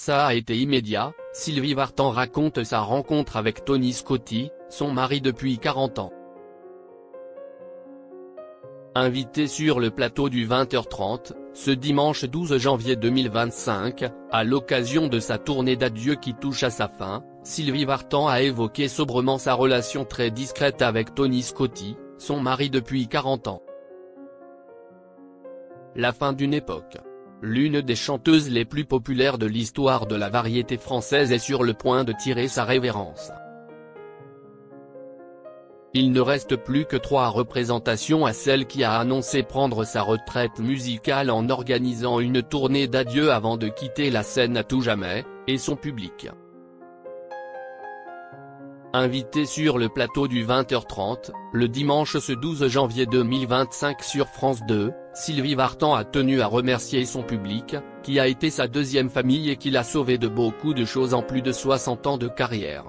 Ça a été immédiat, Sylvie Vartan raconte sa rencontre avec Tony Scotti, son mari depuis 40 ans. Invitée sur le plateau du 20h30, ce dimanche 12 janvier 2025, à l'occasion de sa tournée d'adieu qui touche à sa fin, Sylvie Vartan a évoqué sobrement sa relation très discrète avec Tony Scotti, son mari depuis 40 ans. La fin d'une époque. L'une des chanteuses les plus populaires de l'histoire de la variété française est sur le point de tirer sa révérence. Il ne reste plus que 3 représentations à celle qui a annoncé prendre sa retraite musicale en organisant une tournée d'adieu avant de quitter la scène à tout jamais, et son public. Invitée sur le plateau du 20h30, le dimanche ce 12 janvier 2025 sur France 2, Sylvie Vartan a tenu à remercier son public, qui a été sa deuxième famille et qui l'a sauvée de beaucoup de choses en plus de 60 ans de carrière.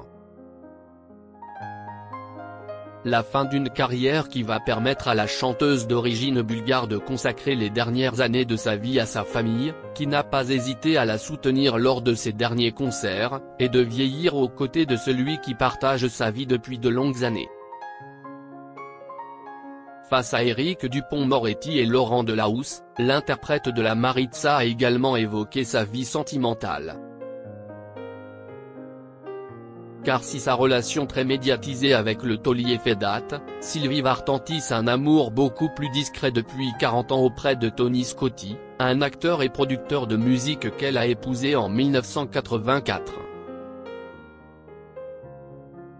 La fin d'une carrière qui va permettre à la chanteuse d'origine bulgare de consacrer les dernières années de sa vie à sa famille, qui n'a pas hésité à la soutenir lors de ses derniers concerts, et de vieillir aux côtés de celui qui partage sa vie depuis de longues années. Face à Éric Dupond-Moretti et Laurent Delahousse, l'interprète de la Maritza a également évoqué sa vie sentimentale. Car si sa relation très médiatisée avec le taulier fait date, Sylvie Vartan tisse un amour beaucoup plus discret depuis 40 ans auprès de Tony Scotti, un acteur et producteur de musique qu'elle a épousé en 1984.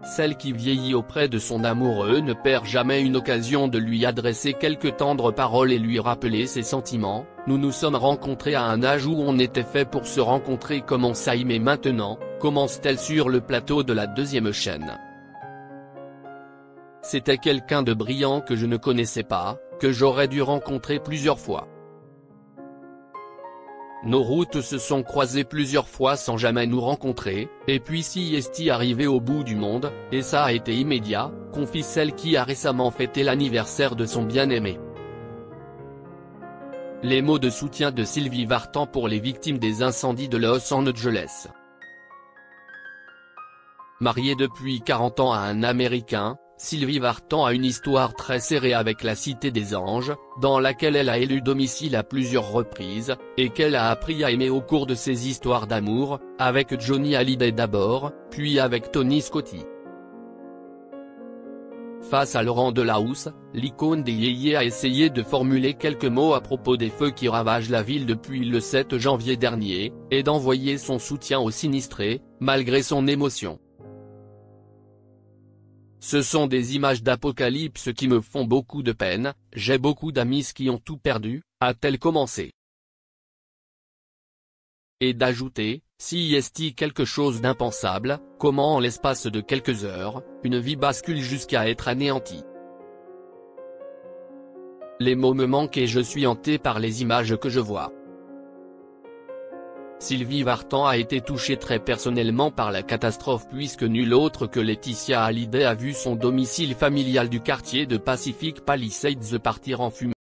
Celle qui vieillit auprès de son amoureux ne perd jamais une occasion de lui adresser quelques tendres paroles et lui rappeler ses sentiments. Nous nous sommes rencontrés à un âge où on était fait pour se rencontrer comme on s'aime maintenant, commence-t-elle sur le plateau de la deuxième chaîne. C'était quelqu'un de brillant que je ne connaissais pas, que j'aurais dû rencontrer plusieurs fois. Nos routes se sont croisées plusieurs fois sans jamais nous rencontrer, et puis si est arrivé au bout du monde, et ça a été immédiat, confie celle qui a récemment fêté l'anniversaire de son bien-aimé. Les mots de soutien de Sylvie Vartan pour les victimes des incendies de Los Angeles. Mariée depuis 40 ans à un Américain, Sylvie Vartan a une histoire très serrée avec la Cité des Anges, dans laquelle elle a élu domicile à plusieurs reprises, et qu'elle a appris à aimer au cours de ses histoires d'amour, avec Johnny Hallyday d'abord, puis avec Tony Scotti. Face à Laurent Delahousse, l'icône des yéyés a essayé de formuler quelques mots à propos des feux qui ravagent la ville depuis le 7 janvier dernier, et d'envoyer son soutien aux sinistrés, malgré son émotion. Ce sont des images d'apocalypse qui me font beaucoup de peine, j'ai beaucoup d'amis qui ont tout perdu, a-t-elle commencé. Et d'ajouter, si est quelque chose d'impensable, comment en l'espace de quelques heures, une vie bascule jusqu'à être anéantie. Les mots me manquent et je suis hanté par les images que je vois. Sylvie Vartan a été touchée très personnellement par la catastrophe puisque nul autre que Laetitia Hallyday a vu son domicile familial du quartier de Pacific Palisades partir en fumée.